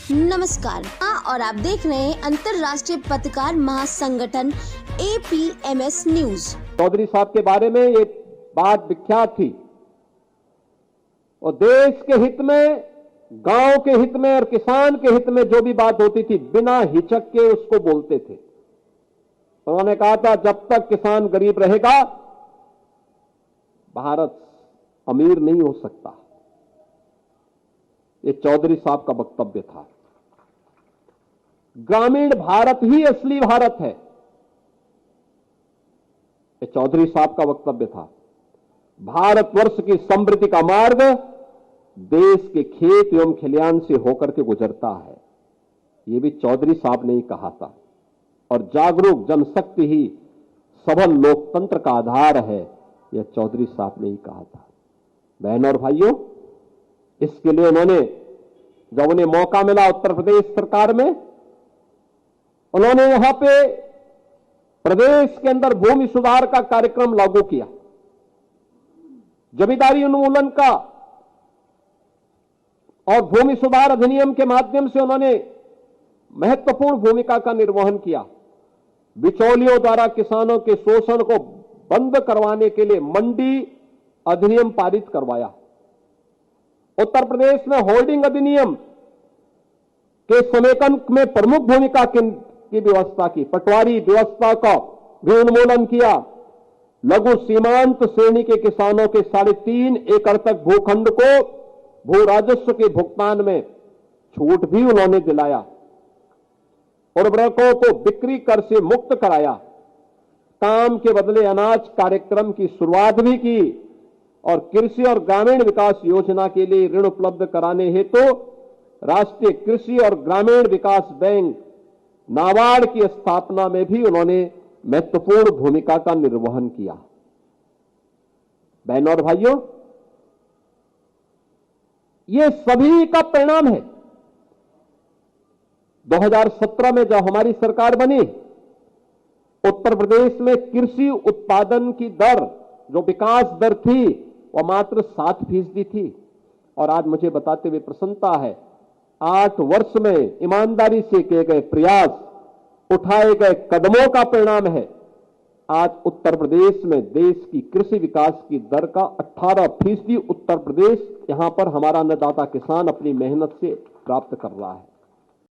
नमस्कार और आप देख रहे हैं अंतर्राष्ट्रीय पत्रकार महासंगठन APMS न्यूज। चौधरी साहब के बारे में ये बात विख्यात थी और देश के हित में, गांव के हित में और किसान के हित में जो भी बात होती थी बिना हिचक के उसको बोलते थे। उन्होंने कहा था जब तक किसान गरीब रहेगा भारत अमीर नहीं हो सकता। ये चौधरी साहब का वक्तव्य था। ग्रामीण भारत ही असली भारत है, ये चौधरी साहब का वक्तव्य था। भारतवर्ष की समृद्धि का मार्ग देश के खेत एवं खलिहान से होकर के गुजरता है, ये भी चौधरी साहब ने ही कहा था। और जागरूक जनशक्ति ही सबल लोकतंत्र का आधार है, यह चौधरी साहब ने ही कहा था। बहनों और भाइयों, इसके लिए उन्होंने, जब उन्हें मौका मिला उत्तर प्रदेश सरकार में, उन्होंने यहां पे प्रदेश के अंदर भूमि सुधार का कार्यक्रम लागू किया। जमींदारी उन्मूलन का और भूमि सुधार अधिनियम के माध्यम से उन्होंने महत्वपूर्ण भूमिका का निर्वहन किया। बिचौलियों द्वारा किसानों के शोषण को बंद करवाने के लिए मंडी अधिनियम पारित करवाया। उत्तर प्रदेश में होल्डिंग अधिनियम के समेकन में प्रमुख भूमिका की व्यवस्था की। पटवारी व्यवस्था का भी उन्मूलन किया। लघु सीमांत श्रेणी के किसानों के 3.5 एकड़ तक भूखंड को भू राजस्व के भुगतान में छूट भी उन्होंने दिलाया। उर्वरकों को बिक्री कर से मुक्त कराया। काम के बदले अनाज कार्यक्रम की शुरुआत भी की और कृषि और ग्रामीण विकास योजना के लिए ऋण उपलब्ध कराने हेतु राष्ट्रीय कृषि और ग्रामीण विकास बैंक नाबार्ड की स्थापना में भी उन्होंने महत्वपूर्ण भूमिका का निर्वहन किया। बहनों और भाइयों, ये सभी का परिणाम है। 2017 में जब हमारी सरकार बनी, उत्तर प्रदेश में कृषि उत्पादन की दर, जो विकास दर थी, वह मात्र 7% थी। और आज मुझे बताते हुए प्रसन्नता है, 8 वर्ष में ईमानदारी से किए गए प्रयास, उठाए गए कदमों का परिणाम है आज उत्तर प्रदेश में देश की कृषि विकास की दर का 18% उत्तर प्रदेश, यहां पर हमारा अन्नदाता किसान अपनी मेहनत से प्राप्त कर रहा है।